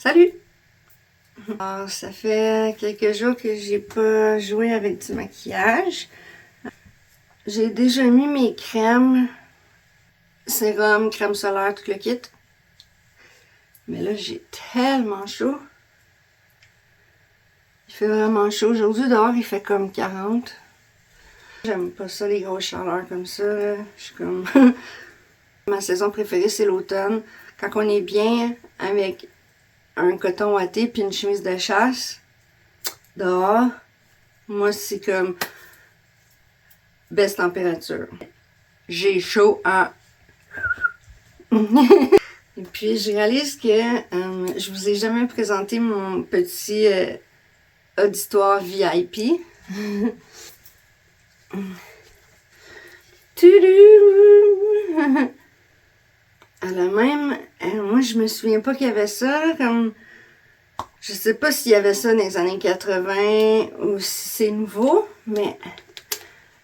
Salut! Alors, ça fait quelques jours que j'ai pas joué avec du maquillage. J'ai déjà mis mes crèmes, sérum, crème solaire, tout le kit. Mais là, j'ai tellement chaud. Il fait vraiment chaud. Aujourd'hui, dehors, il fait comme 40. J'aime pas ça, les grosses chaleurs comme ça. Là. Je suis comme... Ma saison préférée, c'est l'automne. Quand on est bien avec un coton ouaté puis une chemise de chasse, dehors, moi, c'est comme baisse température. J'ai chaud en... Et puis, je réalise que je vous ai jamais présenté mon petit auditoire VIP. Alors même, moi je me souviens pas qu'il y avait ça, là, comme... Je sais pas s'il y avait ça dans les années 80 ou si c'est nouveau, mais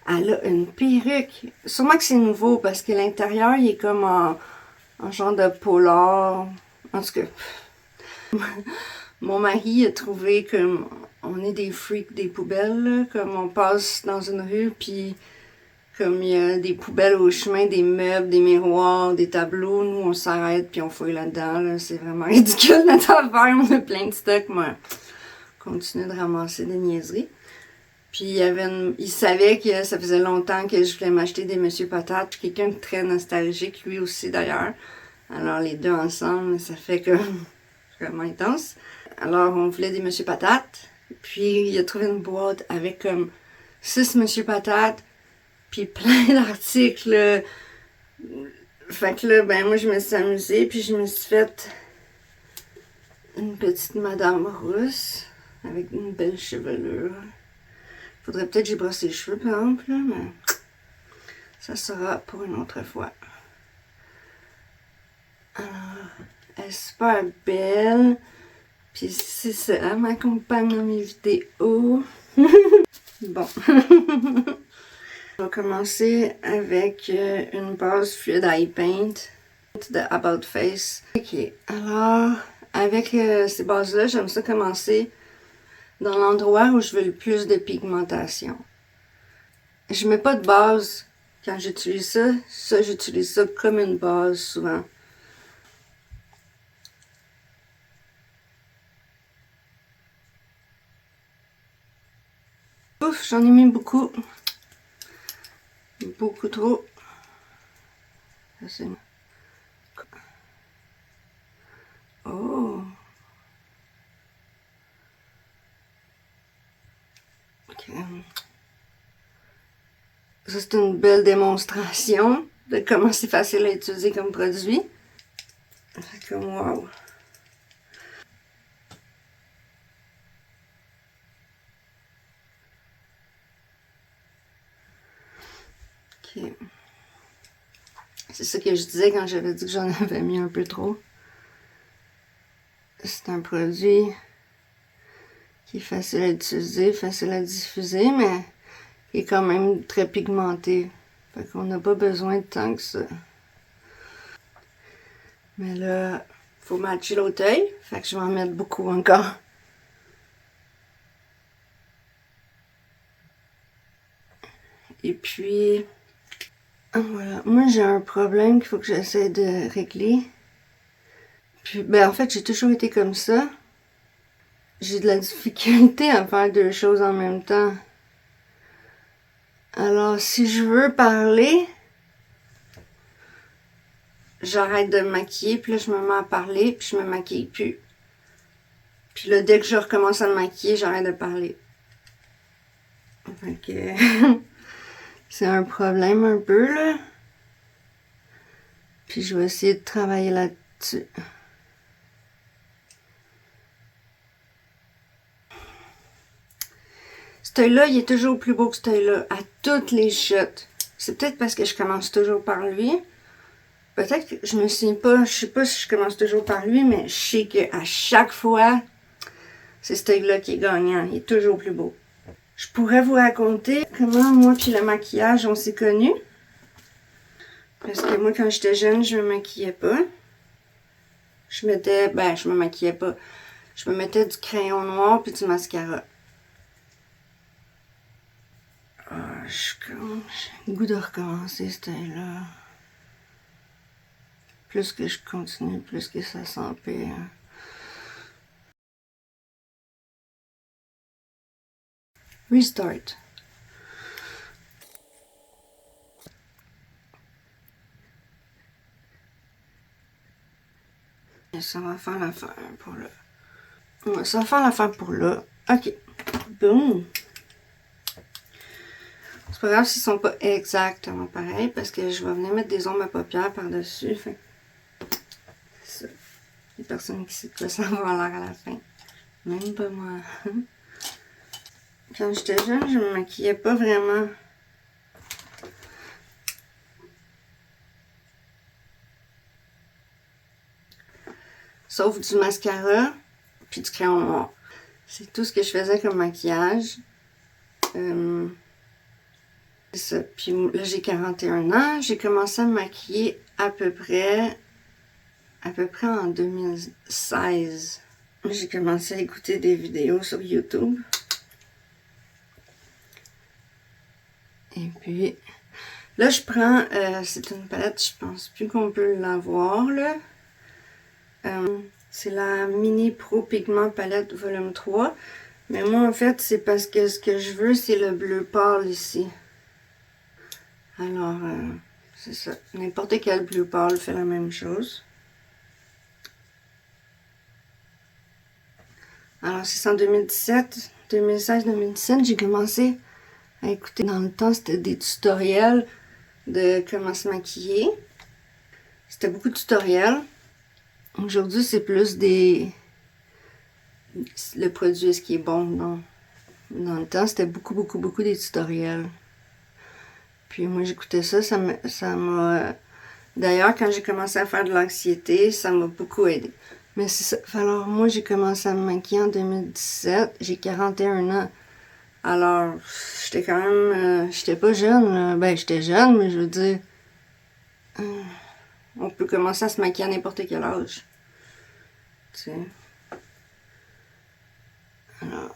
elle a une perruque. Sûrement que c'est nouveau parce que l'intérieur il est comme en genre de polar. En tout cas, mon mari a trouvé que on est des freaks des poubelles, là, comme on passe dans une rue puis comme il y a des poubelles au chemin, des meubles, des miroirs, des tableaux, nous on s'arrête puis on fouille là-dedans, là. C'est vraiment ridicule notre affaire, on a plein de stocks, moi. Continue de ramasser des niaiseries. Puis il savait que ça faisait longtemps que je voulais m'acheter des Monsieur Patate, quelqu'un de très nostalgique, lui aussi d'ailleurs. Alors les deux ensemble, ça fait que vraiment intense. Alors on voulait des Monsieur Patate, puis il a trouvé une boîte avec comme 6 Monsieur Patate, puis plein d'articles. Fait que là, ben moi je me suis amusée, puis je me suis faite une petite madame rousse avec une belle chevelure. Faudrait peut-être que j'ai brossé les cheveux par exemple, là, mais ça sera pour une autre fois. Alors, elle est super belle. Puis c'est ça, elle m'accompagne dans mes vidéos. Bon. Je vais commencer avec une base Fluid Eye Paint de About Face. Ok, alors avec ces bases-là, j'aime ça commencer dans l'endroit où je veux le plus de pigmentation. Je mets pas de base quand j'utilise ça. Ça, j'utilise ça comme une base souvent. Ouf, j'en ai mis beaucoup. Beaucoup trop. Ça, c'est... Oh! Ok. Ça, c'est une belle démonstration de comment c'est facile à utiliser comme produit. C'est comme wow! Ok. C'est ça que je disais quand j'avais dit que j'en avais mis un peu trop. C'est un produit qui est facile à utiliser, facile à diffuser, mais qui est quand même très pigmenté. Fait qu'on n'a pas besoin de tant que ça. Mais là, faut matcher l'autre œil. Fait que je vais en mettre beaucoup encore. Et puis, voilà. Moi, j'ai un problème qu'il faut que j'essaie de régler. Puis, ben, en fait, j'ai toujours été comme ça. J'ai de la difficulté à faire deux choses en même temps. Alors, si je veux parler, j'arrête de me maquiller, puis là, je me mets à parler, puis je me maquille plus. Puis là, dès que je recommence à me maquiller, j'arrête de parler. Fait que... c'est un problème un peu, là. Puis je vais essayer de travailler là-dessus. Cet œil-là, il est toujours plus beau que cet œil-là, à toutes les chutes. C'est peut-être parce que je commence toujours par lui. Peut-être que je me souviens pas, je sais pas si je commence toujours par lui, mais je sais qu'à chaque fois, c'est cet œil-là qui est gagnant. Il est toujours plus beau. Je pourrais vous raconter comment moi puis le maquillage, on s'est connus. Parce que moi, quand j'étais jeune, je me maquillais pas. je mettais, ben je me maquillais pas, je me mettais du crayon noir puis du mascara. J'ai le goût de recommencer ce teint-là. Plus que je continue, plus que ça s'empire. Restart. Et ça va faire l'affaire pour là. Ouais, ça va faire l'affaire pour là. Ok. Boum. C'est pas grave s'ils sont pas exactement pareils parce que je vais venir mettre des ombres à paupières par-dessus. Fait c'est ça. Les personnes qui savent quoi ça va avoir l'air à la fin. Même pas moi. Quand j'étais jeune, je me maquillais pas vraiment. Sauf du mascara puis du crayon noir. C'est tout ce que je faisais comme maquillage. C'est ça. Puis là, j'ai 41 ans. J'ai commencé à me maquiller à peu près en 2016. J'ai commencé à écouter des vidéos sur YouTube. Et puis, là, je prends, c'est une palette, je pense plus qu'on peut l'avoir, là. C'est la Mini Pro Pigment Palette Volume 3. Mais moi, en fait, c'est parce que ce que je veux, c'est le bleu pâle ici. Alors, c'est ça. N'importe quel bleu pâle fait la même chose. Alors, c'est en 2017, 2016-2017, j'ai commencé à écouter. Dans le temps, c'était des tutoriels de comment se maquiller. C'était beaucoup de tutoriels. Aujourd'hui, c'est plus des... Le produit, est-ce qu'il est bon? Non. Dans le temps, c'était beaucoup des tutoriels. Puis moi, j'écoutais ça, ça m'a... D'ailleurs, quand j'ai commencé à faire de l'anxiété, ça m'a beaucoup aidé. Mais c'est ça. Alors, moi, j'ai commencé à me maquiller en 2017. J'ai 41 ans. Alors, j'étais quand même... j'étais pas jeune, là. Ben, j'étais jeune, mais je veux dire... on peut commencer à se maquiller à n'importe quel âge. Tu sais. Alors,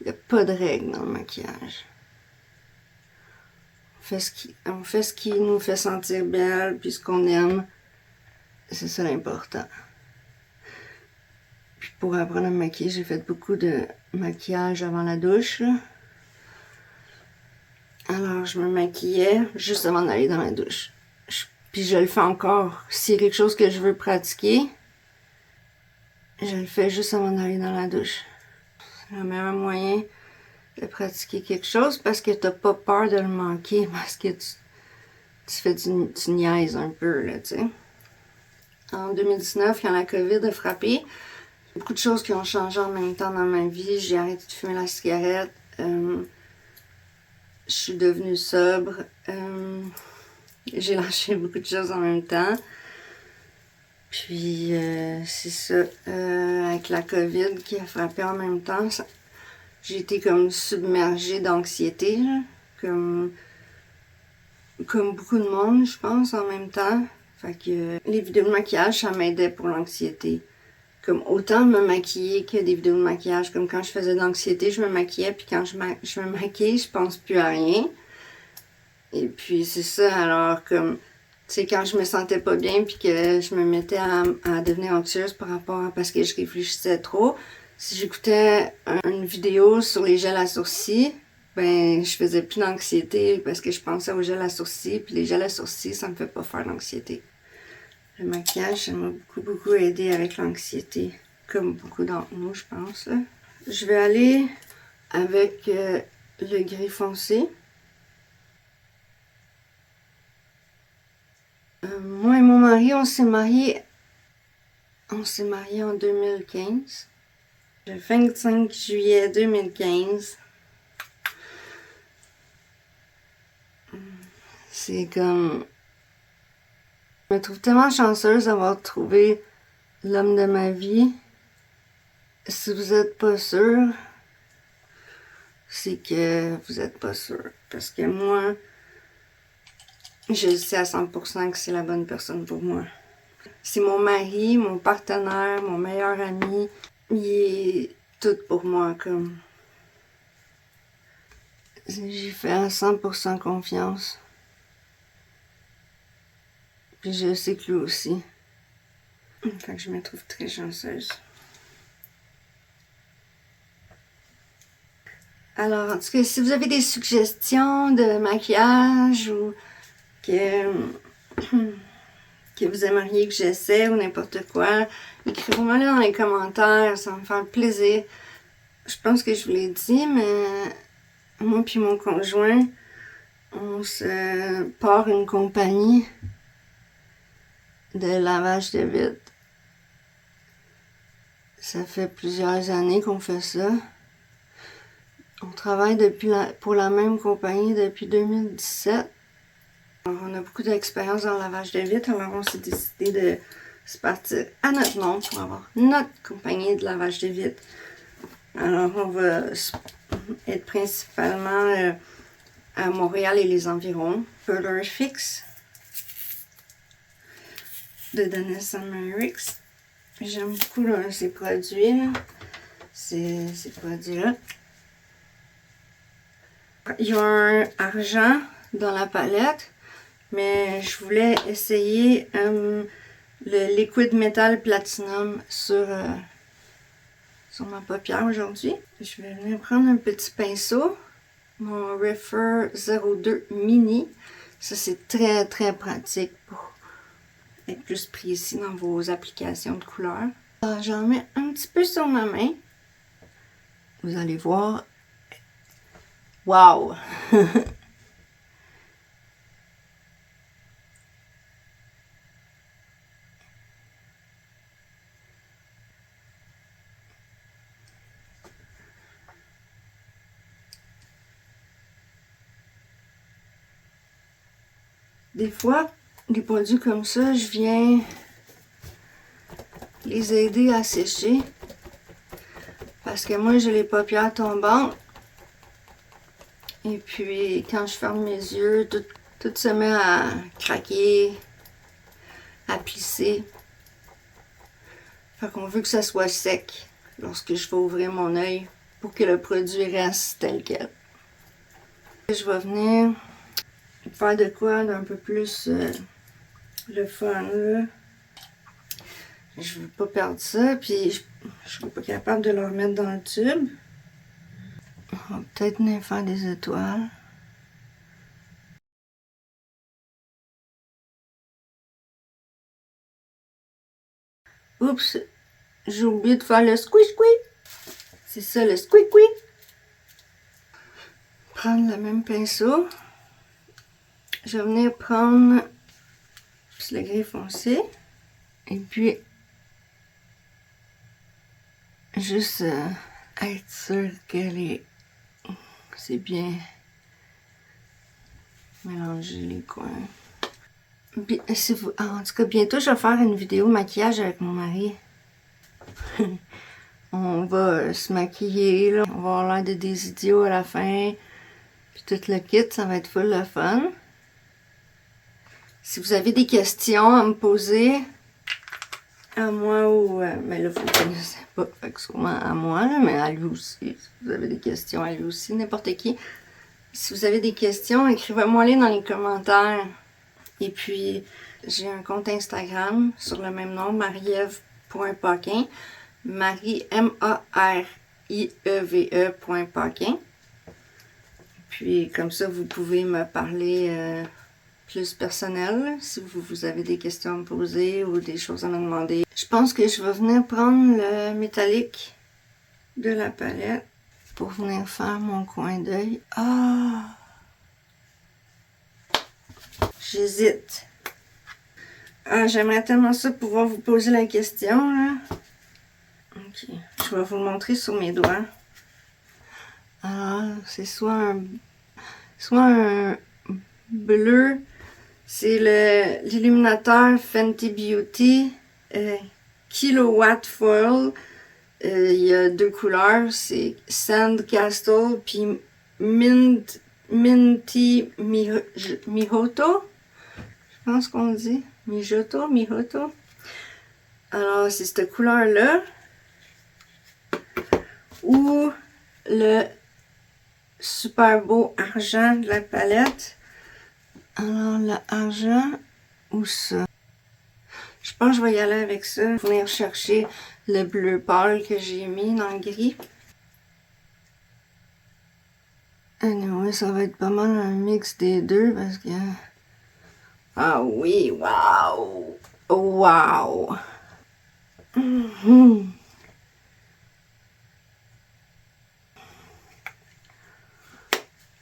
il n'y a pas de règle dans le maquillage. On fait ce qui nous fait sentir belle, puis ce qu'on aime. C'est ça l'important. Puis pour apprendre à me maquiller, j'ai fait beaucoup de maquillage avant la douche, là. Alors, je me maquillais juste avant d'aller dans la douche. Puis je le fais encore. S'il y a quelque chose que je veux pratiquer, je le fais juste avant d'aller dans la douche. C'est le meilleur moyen de pratiquer quelque chose parce que t'as pas peur de le manquer, parce que tu niaises un peu, là, tu sais. En 2019, quand la COVID a frappé, beaucoup de choses qui ont changé en même temps dans ma vie. J'ai arrêté de fumer la cigarette. Je suis devenue sobre. J'ai lâché beaucoup de choses en même temps. Puis, c'est ça. Avec la COVID qui a frappé en même temps, j'ai été comme submergée d'anxiété, là. Comme beaucoup de monde, je pense, en même temps. Fait que les vidéos de maquillage, ça m'aidait pour l'anxiété. Comme autant me maquiller que des vidéos de maquillage. Comme quand je faisais de l'anxiété, je me maquillais, puis quand je me maquille, je pense plus à rien. Et puis c'est ça, alors comme, tu sais, quand je me sentais pas bien, puis que je me mettais à devenir anxieuse par rapport à parce que je réfléchissais trop, si j'écoutais une vidéo sur les gels à sourcils, ben je faisais plus d'anxiété parce que je pensais aux gels à sourcils, puis les gels à sourcils, ça me fait pas faire d'anxiété. Le maquillage, ça m'a beaucoup aidé avec l'anxiété, comme beaucoup d'entre nous, je pense, là. Je vais aller avec le gris foncé. Moi et mon mari, on s'est mariés en 2015. Le 25 juillet 2015. C'est comme... Je me trouve tellement chanceuse d'avoir trouvé l'homme de ma vie. Si vous n'êtes pas sûr, c'est que vous n'êtes pas sûr. Parce que moi, je sais à 100% que c'est la bonne personne pour moi. C'est mon mari, mon partenaire, mon meilleur ami. Il est tout pour moi, comme... J'y fais à 100% confiance. Puis je sais que lui aussi. Fait que je me trouve très chanceuse. Alors, en tout cas, si vous avez des suggestions de maquillage ou que vous aimeriez que j'essaie ou n'importe quoi, écrivez-moi là dans les commentaires, ça va me faire plaisir. Je pense que je vous l'ai dit, mais moi puis mon conjoint, on se part une compagnie de lavage de vitres. Ça fait plusieurs années qu'on fait ça. On travaille pour la même compagnie depuis 2017. Alors, on a beaucoup d'expérience dans le lavage de vitres, alors on s'est décidé de se partir à notre nom pour avoir notre compagnie de lavage de vitres. Alors, on va être principalement à Montréal et les environs. Color Fix de Dennis & Merrick's. J'aime beaucoup là, ces produits, là. Ces produits-là. Il y a un argent dans la palette, mais je voulais essayer le Liquid Metal Platinum sur ma paupière aujourd'hui. Je vais venir prendre un petit pinceau, mon Refer 02 Mini. Ça, c'est très très pratique pour être plus précis dans vos applications de couleurs. J'en mets un petit peu sur ma main. Vous allez voir. Wow! Des fois, des produits comme ça, je viens les aider à sécher. Parce que moi, j'ai les paupières tombantes. Et puis, quand je ferme mes yeux, tout se met à craquer, à plisser. Fait qu'on veut que ça soit sec lorsque je vais ouvrir mon œil pour que le produit reste tel quel. Je vais venir faire de quoi d'un peu plus le fun, là. Je veux pas perdre ça, puis je suis pas capable de le remettre dans le tube. On va peut-être venir faire des étoiles. Oups, j'ai oublié de faire le squish-squish. C'est ça, le squish-squish. Prendre le même pinceau. Je vais venir prendre le gris foncé. Et puis, juste être sûr que c'est bien mélanger les coins. En tout cas, bientôt, je vais faire une vidéo maquillage avec mon mari. On va se maquiller, là. On va avoir l'air de des idiots à la fin. Puis tout le kit, ça va être full de fun. Si vous avez des questions à me poser, à moi ou... mais là, vous ne connaissez pas, fait que sûrement à moi, là, mais à lui aussi. Si vous avez des questions, à lui aussi, n'importe qui. Si vous avez des questions, écrivez-moi-les dans les commentaires. Et puis, j'ai un compte Instagram sur le même nom, marieve.paquin. Marie, M-A-R-I-E-V-E.paquin. Puis, comme ça, vous pouvez me parler plus personnel, si vous avez des questions à me poser ou des choses à me demander. Je pense que je vais venir prendre le métallique de la palette pour venir faire mon coin d'œil. Ah! J'hésite. Ah, j'aimerais tellement ça pouvoir vous poser la question, là. Ok, je vais vous le montrer sur mes doigts. Alors, c'est soit un bleu, c'est l'illuminateur Fenty Beauty Kilowatt Foil. Il y a deux couleurs, c'est Sand Castle puis Minty Mihoto. Je pense qu'on dit Mihoto. Alors, c'est cette couleur-là. Ou le super beau argent de la palette. Alors, le argent ou ça. Je pense que je vais y aller avec ça. Venir chercher le bleu pâle que j'ai mis dans le gris. Anyway, ça va être pas mal un mix des deux parce que... Ah oui, wow! Wow!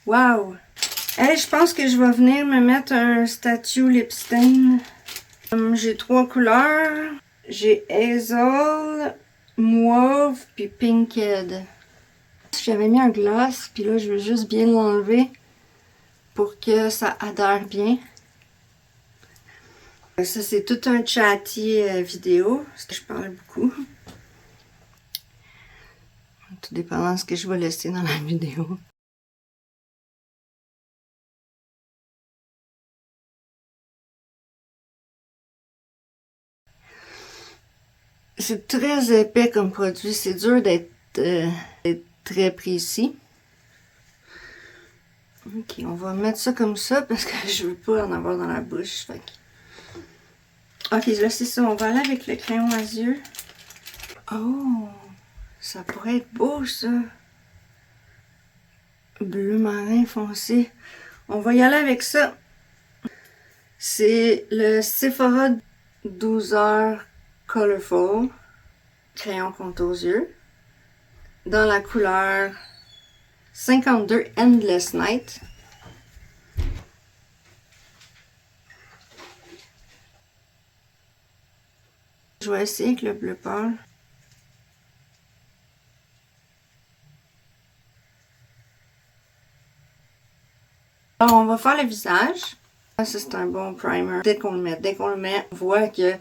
Wow! Hey, je pense que je vais venir me mettre un statue lip stain. J'ai 3 couleurs. J'ai Hazel, Mauve, puis Pinked. J'avais mis un gloss, puis là, je veux juste bien l'enlever pour que ça adhère bien. Ça, c'est tout un chatty vidéo, parce que je parle beaucoup. Tout dépendant de ce que je vais laisser dans la vidéo. C'est très épais comme produit, c'est dur d'être très précis. Ok, on va mettre ça comme ça parce que je veux pas en avoir dans la bouche. Fait que... Ok, là c'est ça, on va aller avec le crayon à yeux. Oh, ça pourrait être beau ça. Bleu marin foncé. On va y aller avec ça. C'est le Sephora 12 heures Colorful crayon contour aux yeux dans la couleur 52 Endless Night. Je vais essayer avec le bleu pâle. Alors, on va faire le visage. Ça, c'est un bon primer. Dès qu'on le met, on voit que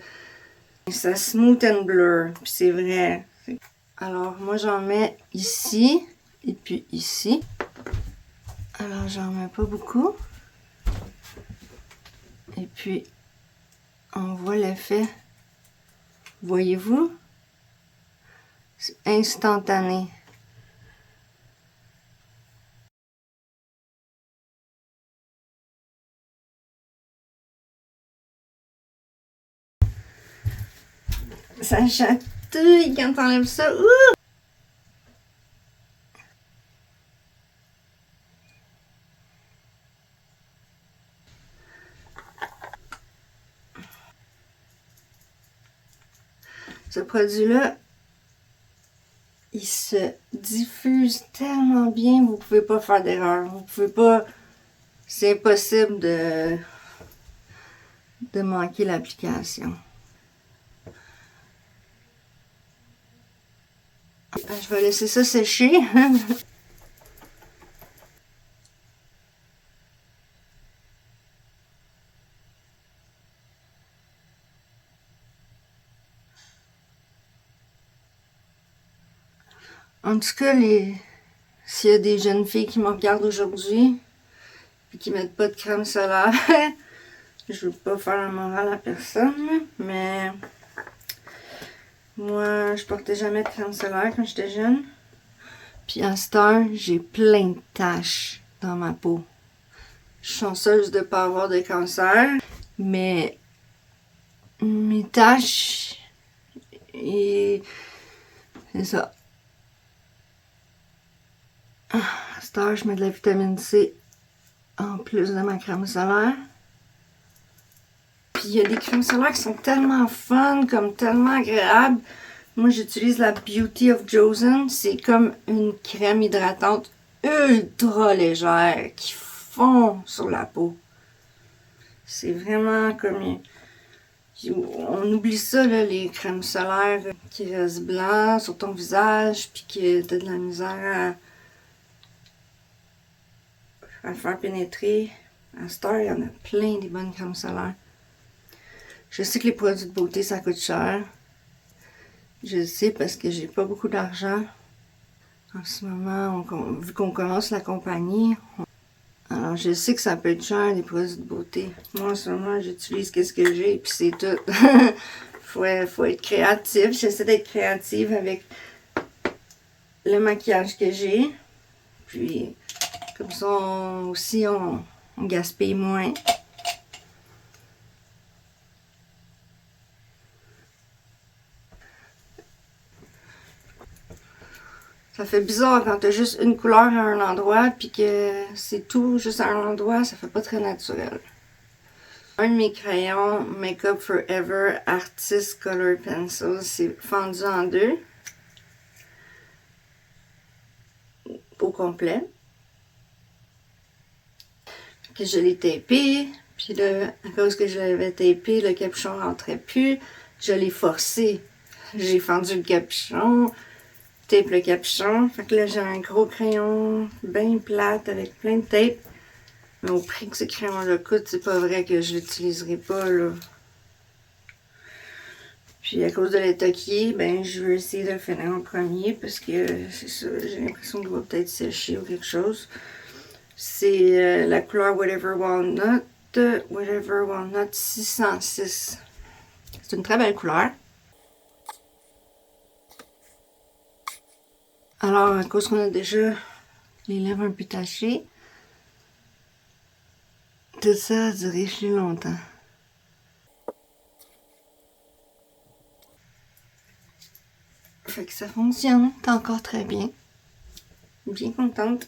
ça smooth and blur. Puis c'est vrai. Alors, moi, j'en mets ici et puis ici. Alors, j'en mets pas beaucoup. Et puis, on voit l'effet. Voyez-vous? C'est instantané. Ça chatouille quand t'enlèves ça. Ouh! Ce produit-là, il se diffuse tellement bien, vous pouvez pas faire d'erreur. Vous pouvez pas... C'est impossible de manquer l'application. Je vais laisser ça sécher. En tout cas, s'il y a des jeunes filles qui me regardent aujourd'hui et qui mettent pas de crème solaire, je veux pas faire la morale à personne, mais moi, je portais jamais de crème solaire quand j'étais jeune. Puis à cette heure, j'ai plein de taches dans ma peau. Je suis chanceuse de pas avoir de cancer, mais mes taches, et c'est ça. À cette heure, je mets de la vitamine C en plus de ma crème solaire. Puis il y a des crèmes solaires qui sont tellement fun, comme tellement agréables. Moi, j'utilise la Beauty of Joseon. C'est comme une crème hydratante ultra légère qui fond sur la peau. C'est vraiment comme... On oublie ça, là, les crèmes solaires qui restent blancs sur ton visage, puis que t'as de la misère à faire pénétrer. À cette heure, il y en a plein des bonnes crèmes solaires. Je sais que les produits de beauté, ça coûte cher. Je le sais parce que j'ai pas beaucoup d'argent. En ce moment, vu qu'on commence la compagnie, alors je sais que ça peut être cher, les produits de beauté. Moi, en ce moment, j'utilise qu'est-ce que j'ai, puis c'est tout. faut être créatif. J'essaie d'être créative avec le maquillage que j'ai. Puis, comme ça, on gaspille moins. Ça fait bizarre quand t'as juste une couleur à un endroit, puis que c'est tout juste à un endroit, ça fait pas très naturel. Un de mes crayons Makeup Forever Artist Color Pencil, c'est fendu en deux. Au complet. Que je l'ai tapé, puis là, à cause que je l'avais tapé, le capuchon rentrait plus. Je l'ai forcé. J'ai fendu le capuchon, tape le capuchon. Fait que là, j'ai un gros crayon bien plate avec plein de tape. Mais au prix que ce crayon-là coûte, c'est pas vrai que je l'utiliserai pas, là. Puis à cause de l'état qui est, ben je veux essayer de le finir en premier parce que c'est ça, j'ai l'impression qu'il va peut-être sécher ou quelque chose. C'est la couleur Whatever Walnut 606. C'est une très belle couleur. Alors, à cause qu'on a déjà les lèvres un peu tachées, tout ça a duré plus longtemps. Fait que ça fonctionne, c'est encore très bien. Bien contente.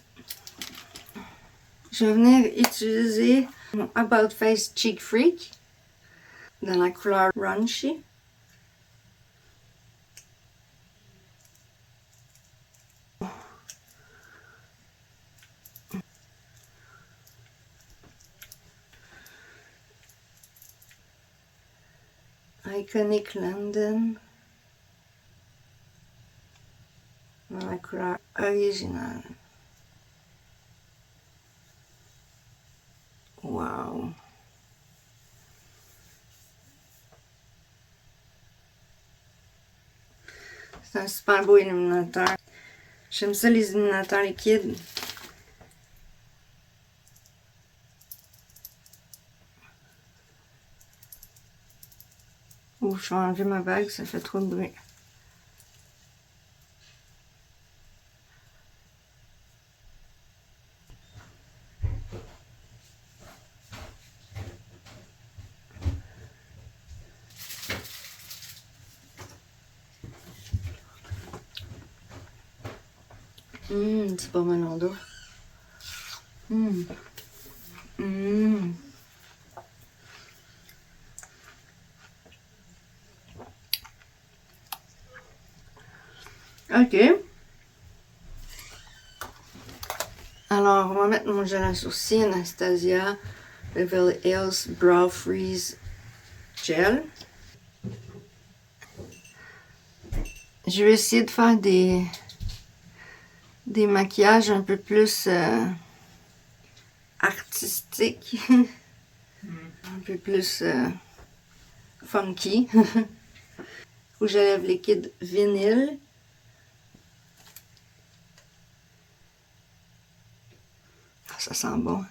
Je vais venir utiliser mon About Face Cheek Freak dans la couleur Raunchy. Iconic London dans la couleur originale. Wow! C'est un super beau illuminateur. J'aime ça les illuminateurs liquides. Ouh, je vais enlever ma bague, ça fait trop de bruit. C'est pas mal en dos. Ok. Alors, on va mettre mon gel à sourcils Anastasia Beverly Hills Brow Freeze Gel. Je vais essayer de faire des maquillages un peu plus artistiques. Un peu plus funky. Rouge à lèvres liquide vinyle. Ah, ça sent bon.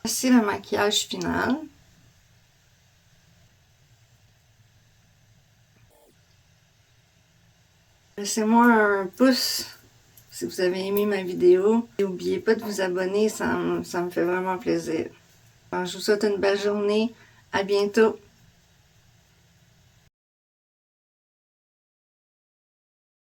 Voici le maquillage final. Laissez-moi un pouce si vous avez aimé ma vidéo. Et n'oubliez pas de vous abonner, ça me fait vraiment plaisir. Alors, je vous souhaite une belle journée. À bientôt.